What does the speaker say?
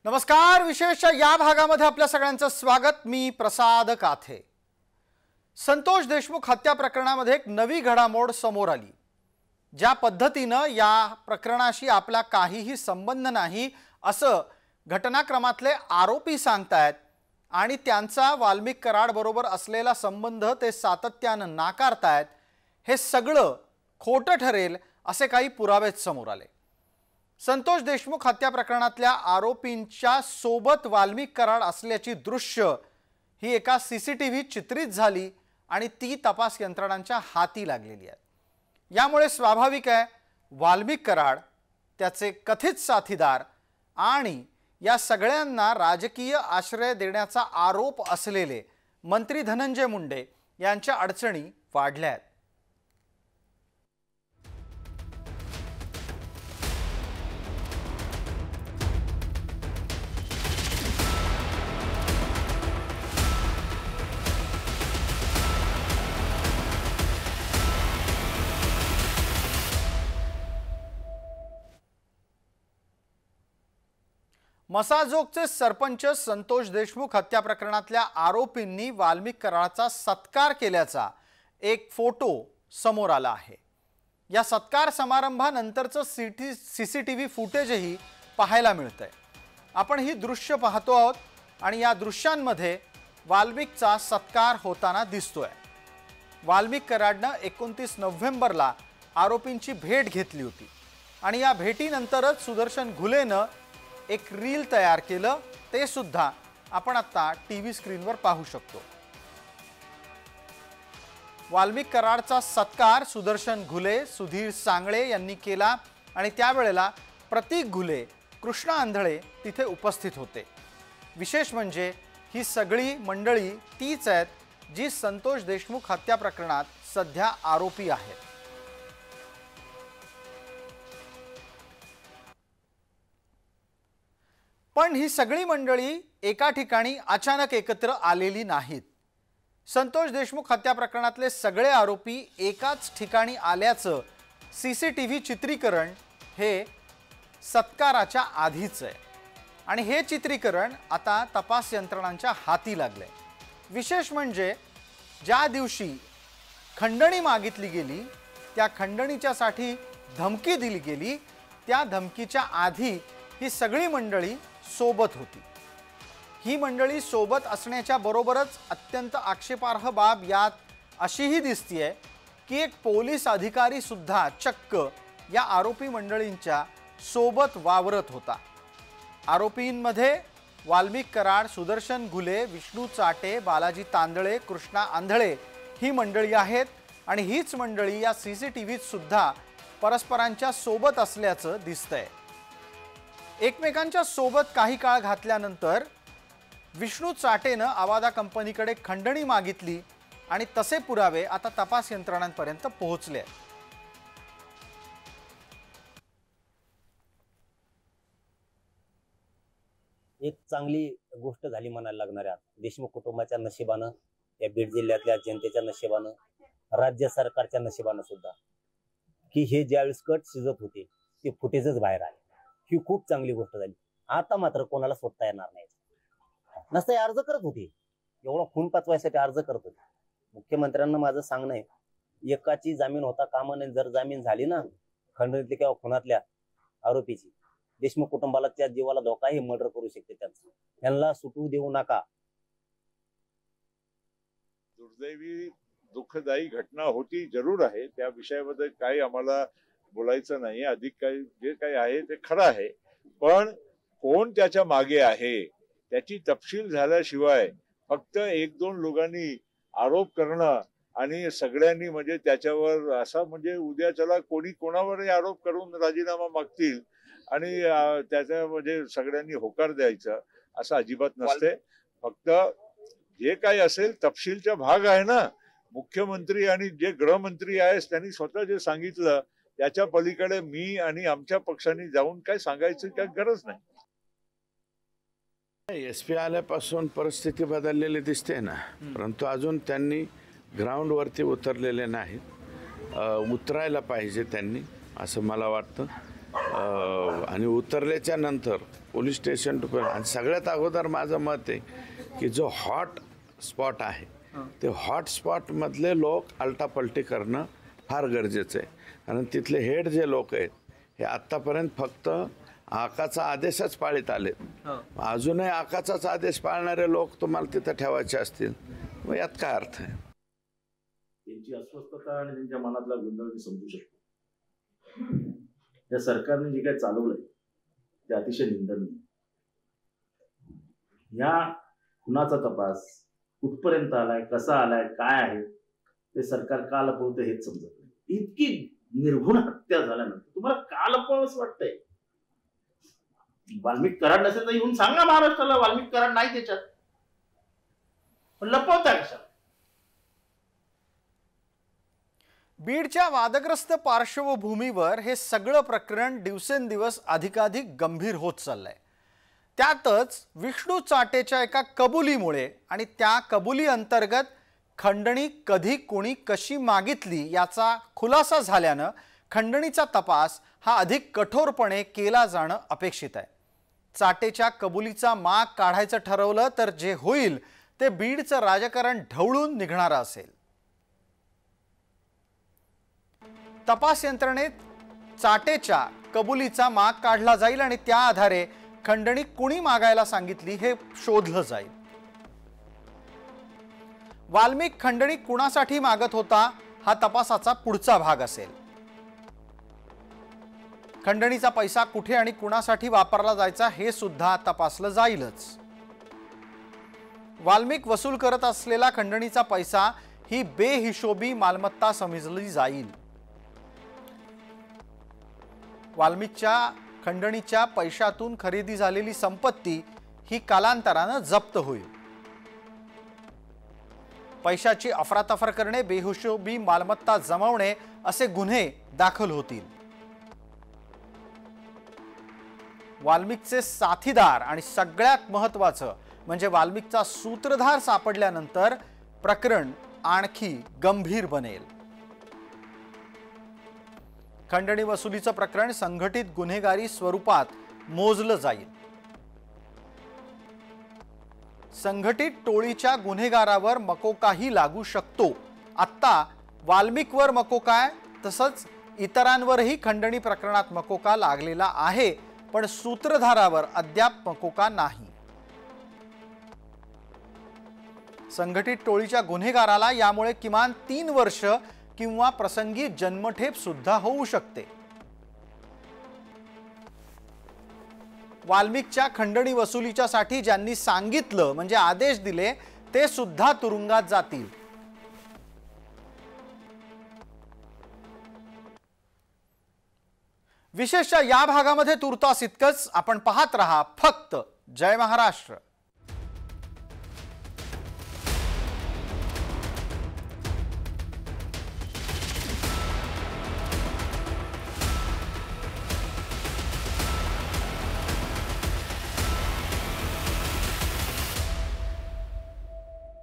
नमस्कार। विशेषच्या या भागामध्ये आपल्या सगळ्यांचं स्वागत। मी प्रसाद काथे। संतोष देशमुख हत्या प्रकरणामध्ये एक नवी घडामोड समोर आली। ज्या पद्धतीने या प्रकरणाशी आपला काहीही संबंध नाही असं घटनाक्रमातले आरोपी सांगतायत आणि त्यांचा वाल्मिक कराड बरोबर असलेला संबंध ते सातत्याने नाकारतायत, हे सगळं खोटं ठरेल असे काही पुरावे समोर आले। संतोष देशमुख हत्या प्रकरणातल्या आरोपींच्या सोबत वाल्मिक कराड असल्याची दृश्य ही एका सीसीटीव्ही चित्रित झाली आणि ती तपास यंत्रणांच्या हाती लागलेली आहे। यामुळे स्वाभाविक आहे वाल्मिक कराड, त्याचे कथित साथीदार आणि या सगळ्यांना राजकीय आश्रय देण्याचा आरोप असलेले मंत्री धनंजय मुंडे यांच्या अडचणी वाढल्या आहेत। मसाजोगचे सरपंच संतोष देशमुख हत्या प्रकरणातल्या आरोपींनी वाल्मिक कराडचा सत्कार केल्याचा एक फोटो समोर आला आहे। या सत्कार समारंभानंतरचं सीसीटीव्ही फुटेजही पाहायला मिळतंय। आपण ही दृश्य पाहतो आहोत आणि या दृश्यांमध्ये वाल्मिकचा सत्कार होताना दिसतोय। वाल्मिक कराडनं 29 नोव्हेंबरला आरोपींची भेट घेतली होती आणि या भेटीनंतरच सुदर्शन घुलेनं एक रील तयार केलं, ते सुद्धा आपण आता टीव्ही स्क्रीनवर पाहू शकतो। वाल्मिक कराडचा सत्कार सुदर्शन घुले, सुधीर सांगळे यांनी केला आणि त्यावेळेला प्रतीक घुले, कृष्णा आंधळे तिथे उपस्थित होते। विशेष म्हणजे ही सगळी मंडळी तीच आहेत जी संतोष देशमुख हत्या प्रकरणात सध्या आरोपी आहेत। पण ही सगळी मंडळी एका ठिकाणी अचानक एकत्र आलेली नाहीत। संतोष देशमुख हत्या प्रकरणातले सगळे आरोपी एकाच ठिकाणी आल्याचं सीसीटीव्ही चित्रीकरण हे सत्काराच्या आधीच आहे आणि हे चित्रीकरण आता तपास यंत्रणांच्या हाती लागले। विशेष म्हणजे ज्या दिवशी खंडणी मागितली गेली, त्या खंडणीच्यासाठी धमकी दिली गेली, त्या धमकीच्या आधी ही सगळी मंडळी सोबत होती। ही मंडळी सोबत असण्याच्या बरोबरच अत्यंत आक्षेपार्ह बाब यात अशीही दिसतीये की एक पोलीस अधिकारी सुद्धा चक्क या आरोपी मंडळींच्या सोबत वावरत होता। आरोपींमध्ये वाल्मिक कराड, सुदर्शन घुले, विष्णू चाटे, बालाजी तांदळे, कृष्णा आंधळे ही मंडळी आहेत आणि हीच मंडळी या सीसीटीव्हीत सुद्धा परस्परांच्या सोबत असल्याचं दिसतंय। एकमेकांच्या सोबत काही काळ घातल्यानंतर विष्णू चाटेनं आवादा कंपनीकडे खंडणी मागितली आणि तसे पुरावे आता तपास यंत्रणांपर्यंत पोहोचले। एक चांगली गोष्ट झाली म्हणायला लागणार आहे देशमुख कुटुंबाच्या नशिबानं, या बीड जिल्ह्यातल्या जनतेच्या नशिबानं, राज्य सरकारच्या नशिबानं सुद्धा की हे ज्यावेळेस कट शिजत होते ते फुटेजच बाहेर आले। ही खूप चांगली गोष्ट झाली। आता मात्र कोणाला सोडता येणार नाही। नसते अर्ज करत होते, एवढा खून पाचवायसाठी अर्ज करत होते। मुख्यमंत्र्यांना माझं सांगणं आहे, एकाची जामीन होता कामा नये। जर जामीन झाली ना खंडणीतल्या किंवा खुनातल्या आरोपीची, देशमुख कुटुंबाला त्या जीवाला धोकाही मर्डर करू शकते। त्यांना सुटू देऊ नका। दुर्दैवी दुःखदायी घटना होती जरूर आहे, त्या विषयाबद्दल काही आम्हाला बोलायचं नाही। अधिक काही जे काही आहे ते खरं आहे, पण कोण त्याच्या मागे आहे त्याची तपशील झाल्याशिवाय फक्त एक दोन लोकांनी आरोप करणं आणि सगळ्यांनी म्हणजे त्याच्यावर असा म्हणजे उद्या चला कोणी कोणावरही आरोप करून राजीनामा मागतील आणि त्याच्या म्हणजे सगळ्यांनी होकार द्यायचा असं अजिबात नसते। फक्त जे काही असेल तपशीलचा भाग आहे ना, मुख्यमंत्री आणि जे गृहमंत्री आहेत त्यांनी स्वतः जे सांगितलं त्याच्या पलीकडे मी आणि आमच्या पक्षाने जाऊन काय सांगायचं काय गरज नाही। एसपी आल्यापासून परिस्थिती बदललेली दिसते ना, परंतु अजून त्यांनी ग्राउंडवरती उतरलेले नाहीत। उतरायला पाहिजे त्यांनी असं मला वाटतं। आणि उतरल्याच्या नंतर पोलीस स्टेशन टू आणि सगळ्यात अगोदर माझं मत आहे की जो हॉट स्पॉट आहे ते हॉट स्पॉटमधले लोक आलटापलटी करणं फार गरजेचं आहे. कारण तिथले हेड जे लोक आहेत हे आत्तापर्यंत फक्त आकाचा आदेशच पाळीत आले. अजूनही आकाचाच आदेश पाळणारे लोक तुम्हाला तिथं ठेवायचे असतील मग यात काय अर्थ आहे. त्यांची अस्वस्थता आणि त्यांच्या मनातला गोंधळ मी समजू शकतो. या सरकारने जे काही चालवलंय ते अतिशय निंदनीय. या खुनाचा तपास कुठपर्यंत आलाय, कसा आलाय, काय आहे ते सरकार का लपवतं हेच समजत नाही. इतकी निर्घुण हत्या झाल्यानंतर तुम्हाला का लपवावंच वाटतंय? वाल्मिक कराड नसेल तर येऊन सांगा महाराष्ट्राला वाल्मिक कराड नाही त्याच्यात, पण लपवताय कशाला? बीडच्या वादग्रस्त पार्श्वभूमीवर हे सगळं प्रकरण दिवसेंदिवस अधिकाधिक गंभीर होत चाललंय. त्यातच विष्णू चाटेच्या एका कबुलीमुळे आणि त्या कबुली अंतर्गत खंडणी कधी कोणी कशी मागितली याचा खुलासा झाल्यानं खंडणीचा तपास हा अधिक कठोरपणे केला जाणं अपेक्षित आहे. चाटेच्या कबुलीचा माग काढायचं ठरवलं तर जे होईल ते बीडचं राजकारण ढवळून निघणारं असेल. तपास यंत्रणेत चाटेच्या कबुलीचा माग काढला जाईल आणि त्या आधारे खंडणी कुणी मागायला सांगितली हे शोधलं जाईल. वाल्मिक खंडणी कुणासाठी मागत होता हा तपासाचा पुढचा भाग असेल. खंडणीचा पैसा कुठे आणि कुणासाठी वापरला जायचा हे सुद्धा तपासलं जाईलच. वाल्मिक वसूल करत असलेला खंडणीचा पैसा ही बेहिशोबी मालमत्ता समजली जाईल. वाल्मिकच्या खंडणीच्या पैशातून खरेदी झालेली संपत्ती ही कालांतरानं जप्त होईल. पैशाची अफरातफर करणे, बेहिशोबी मालमत्ता जमवणे असे गुन्हे दाखल होतील. वाल्मिकचे साथीदार आणि सगळ्यात महत्त्वाचं म्हणजे वाल्मिकचा सूत्रधार सापडल्यानंतर प्रकरण आणखी गंभीर बनेल. खंडणी वसुलीचं प्रकरण संघटित गुन्हेगारी स्वरूपात मोजलं जाईल. संघटित टोळीच्या गुन्हेगारावर मकोकाही लागू शकतो. आत्ता वाल्मिकवर मकोका तसंच इतरांवरही खंडणी प्रकरणात मकोका लागलेला आहे, पण सूत्रधारावर अद्याप मकोका नाही. संघटित टोळीच्या गुन्हेगाराला यामुळे किमान 3 वर्ष किंवा प्रसंगी जन्मठेप सुद्धा होऊ शकते. वाल्मिकच्या खंडणी वसुलीच्यासाठी ज्यांनी सांगितलं म्हणजे आदेश दिले ते सुद्धा तुरुंगात जातील. विशेषतः या भागामध्ये तुर्तास इतकंच. आपण पाहत रहा फक्त जय महाराष्ट्र.